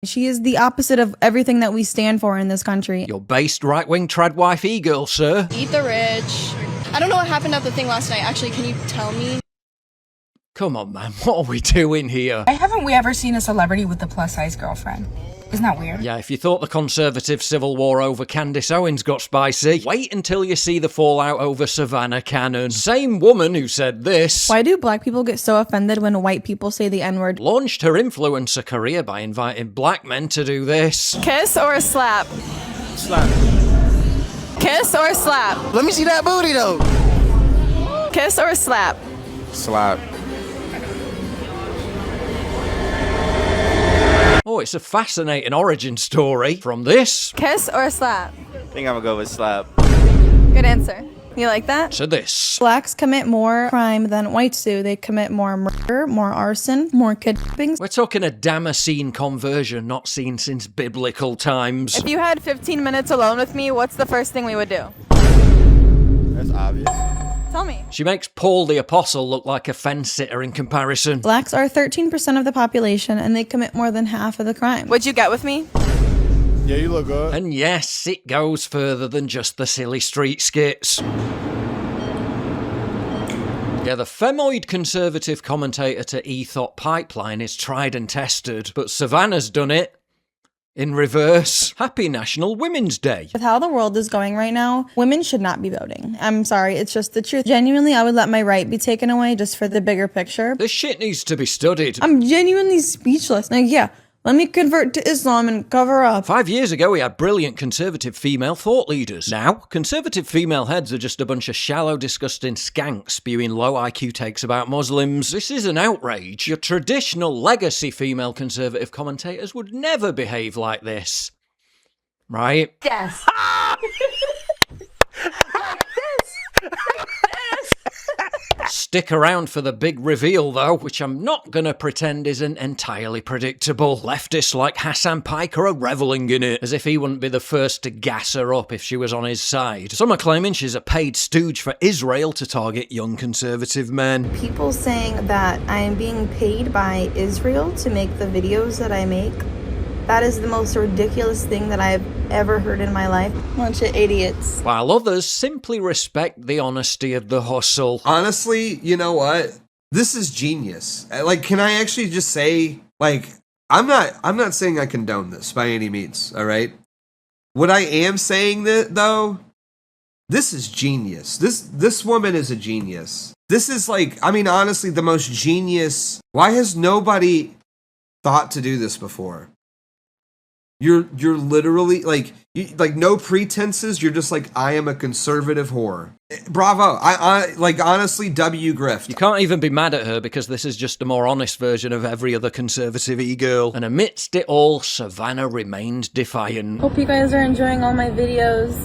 She is the opposite of everything that we stand for in this country. Your based right-wing tradwife e-girl, sir. Eat the rich. I don't know what happened at the thing last night. Actually, can you tell me? Come on, man. What are we doing here? Why haven't we ever seen a celebrity with a plus-size girlfriend? Isn't that weird? Yeah, if you thought the Conservative civil war over Candace Owens got spicy, wait until you see the fallout over Savannah Cannon. Same woman who said this. Why do black people get so offended when white people say the N-word? Launched her influencer career by inviting black men to do this. Kiss or slap? Slap. Kiss or slap? Let me see that booty though. Kiss or slap? Slap. Oh, it's a fascinating origin story from this Kiss or slap? I think I'm gonna go with slap. Good answer. You like that? to this. Blacks commit more crime than whites do. They commit more murder, more arson, more kidnappings. We're talking a Damascene conversion not seen since biblical times. If you had 15 minutes alone with me, what's the first thing we would do? That's obvious. Tell me. She makes Paul the Apostle look like a fence sitter in comparison. Blacks are 13% of the population, and they commit more than half of the crime. Would you get with me? Yeah, you look good. And yes, it goes further than just the silly street skits. Yeah, the femoid conservative commentator to Ethot Pipeline is tried and tested, but Savannah's done it in reverse. Happy National Women's Day. With how the world is going right now, women should not be voting. I'm sorry, it's just the truth. Genuinely, I would let my right be taken away just for the bigger picture. This shit needs to be studied. I'm genuinely speechless. Like, yeah, let me convert to Islam and cover up. 5 years ago, we had brilliant conservative female thought leaders. Now, conservative female heads are just a bunch of shallow, disgusting skanks spewing low IQ takes about Muslims. This is an outrage. Your traditional legacy female conservative commentators would never behave like this. Right? Yes. Stick around for the big reveal, though, which I'm not gonna pretend isn't entirely predictable. Leftists like Hassan Piker are reveling in it, as if he wouldn't be the first to gas her up if she was on his side. Some are claiming she's a paid stooge for Israel to target young conservative men. People saying that I am being paid by Israel to make the videos that I make. That is the most ridiculous thing that I've ever heard in my life. Bunch of idiots. While others simply respect the honesty of the hustle. Honestly, you know what? This is genius. Like, can I actually just say, like, I'm not saying I condone this by any means, all right? What I am saying that though, this is genius. This woman is a genius. This is like, I mean, honestly, the most genius. Why has nobody thought to do this before? You're literally like no pretenses. You're just like, I am a conservative whore. Bravo. I like, honestly, W grift. You can't even be mad at her because this is just a more honest version of every other conservative e-girl. And amidst it all, Savannah remained defiant. Hope you guys are enjoying all my videos.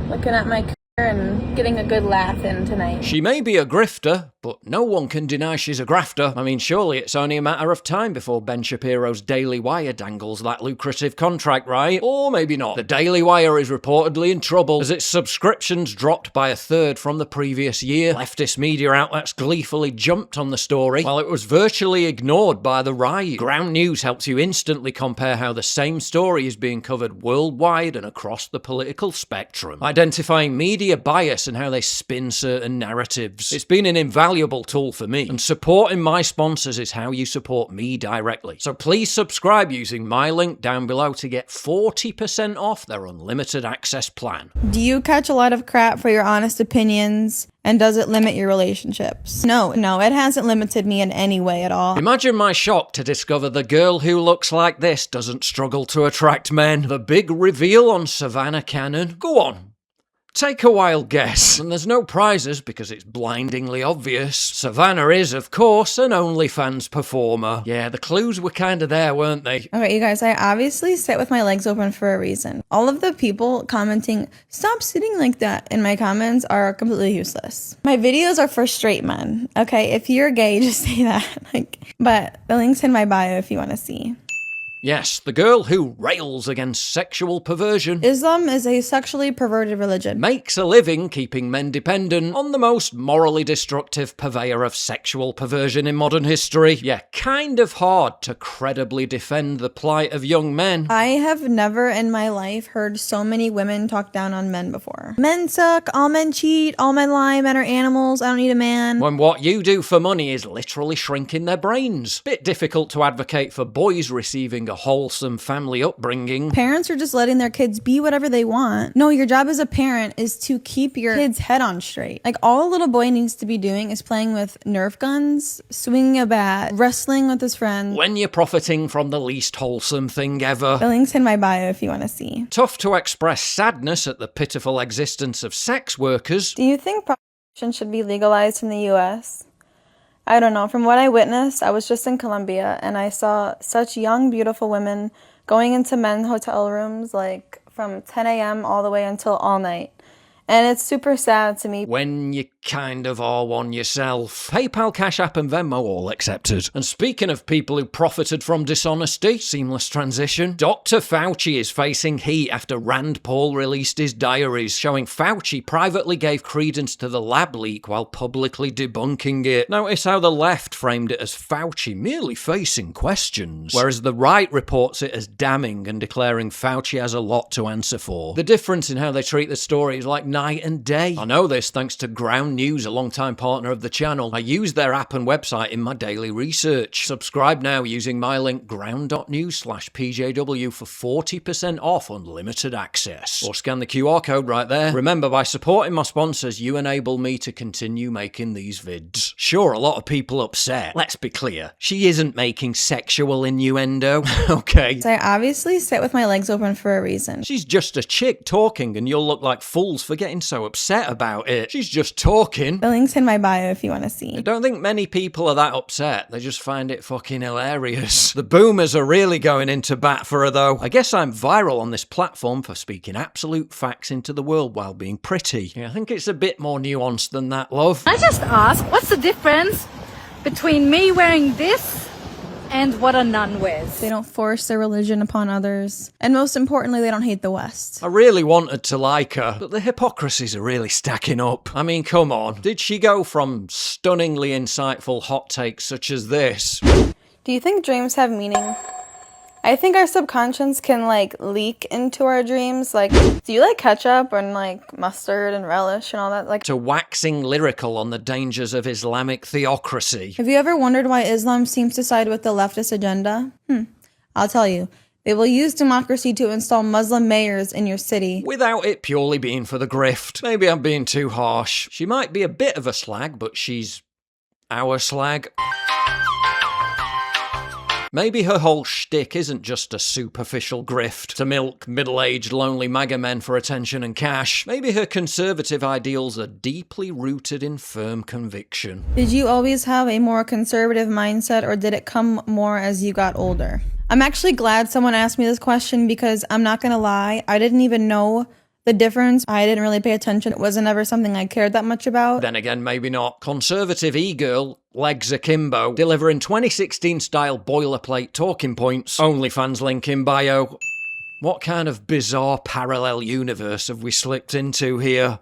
Looking at my and getting a good laugh in tonight. She may be a grifter, but no one can deny she's a grafter. I mean, surely it's only a matter of time before Ben Shapiro's Daily Wire dangles that lucrative contract, right? Or maybe not. The Daily Wire is reportedly in trouble as its subscriptions dropped by a third from the previous year. Leftist media outlets gleefully jumped on the story, while it was virtually ignored by the right. Ground News helps you instantly compare how the same story is being covered worldwide and across the political spectrum, identifying media bias and how they spin certain narratives. It's been an invaluable tool for me, and supporting my sponsors is how you support me directly. So please subscribe using my link down below to get 40% off their unlimited access plan. Do you catch a lot of crap for your honest opinions? And does it limit your relationships? No, it hasn't limited me in any way at all. Imagine my shock to discover the girl who looks like this doesn't struggle to attract men. The big reveal on Savannah Cannon. Go on. Take a wild guess. And there's no prizes because it's blindingly obvious. Savannah is, of course, an OnlyFans performer. Yeah, the clues were kinda there, weren't they? Okay, you guys, I obviously sit with my legs open for a reason. All of the people commenting, stop sitting like that, in my comments are completely useless. My videos are for straight men. Okay, if you're gay, just say that. But the link's in my bio if you want to see. Yes, the girl who rails against sexual perversion. Islam is a sexually perverted religion. Makes a living keeping men dependent on the most morally destructive purveyor of sexual perversion in modern history. Yeah, kind of hard to credibly defend the plight of young men. I have never in my life heard so many women talk down on men before. Men suck, all men cheat, all men lie, men are animals, I don't need a man. When what you do for money is literally shrinking their brains. Bit difficult to advocate for boys receiving a wholesome family upbringing. Parents are just letting their kids be whatever they want. No, your job as a parent is to keep your kid's head on straight. Like, all a little boy needs to be doing is playing with Nerf guns, swinging a bat, wrestling with his friends. When you're profiting from the least wholesome thing ever. The link's in my bio if you want to see. Tough to express sadness at the pitiful existence of sex workers. Do you think prostitution should be legalized in the US? I don't know. From what I witnessed, I was just in Colombia and I saw such young, beautiful women going into men's hotel rooms like from 10 a.m. all the way until all night. And it's super sad to me. When you kind of are one yourself. PayPal, Cash App and Venmo all accepted. And speaking of people who profited from dishonesty, seamless transition, Dr. Fauci is facing heat after Rand Paul released his diaries, showing Fauci privately gave credence to the lab leak while publicly debunking it. Notice how the left framed it as Fauci merely facing questions, whereas the right reports it as damning and declaring Fauci has a lot to answer for. The difference in how they treat the story is like night and day. I know this thanks to Ground News, a long-time partner of the channel. I use their app and website in my daily research. Subscribe now using my link ground.news/PJW for 40% off unlimited access. Or scan the QR code right there. Remember, by supporting my sponsors, you enable me to continue making these vids. Sure, a lot of people upset. Let's be clear, she isn't making sexual innuendo. Okay. So I obviously sit with my legs open for a reason. She's just a chick talking and you'll look like fools for getting so upset about it. She's just talking. The link's in my bio if you want to see. I don't think many people are that upset. They just find it fucking hilarious. The boomers are really going into bat for her though. I guess I'm viral on this platform for speaking absolute facts into the world while being pretty. Yeah, I think it's a bit more nuanced than that, love. I just ask, what's the difference between me wearing this and what a nun wears? They don't force their religion upon others. And most importantly, they don't hate the West. I really wanted to like her, but the hypocrisies are really stacking up. I mean, come on. Did she go from stunningly insightful hot takes such as this? Do you think dreams have meaning? I think our subconscious can leak into our dreams. Do you like ketchup and mustard and relish and all that? To waxing lyrical on the dangers of Islamic theocracy. Have you ever wondered why Islam seems to side with the leftist agenda? I'll tell you. They will use democracy to install Muslim mayors in your city. Without it purely being for the grift. Maybe I'm being too harsh. She might be a bit of a slag, but she's our slag. Maybe her whole shtick isn't just a superficial grift to milk middle-aged lonely MAGA men for attention and cash. Maybe her conservative ideals are deeply rooted in firm conviction. Did you always have a more conservative mindset, or did it come more as you got older? I'm actually glad someone asked me this question because I'm not gonna lie, I didn't even know the difference. I didn't really pay attention. It wasn't ever something I cared that much about. Then again, maybe not. Conservative e-girl, legs akimbo, delivering 2016 style boilerplate talking points. OnlyFans link in bio. What kind of bizarre parallel universe have we slipped into here?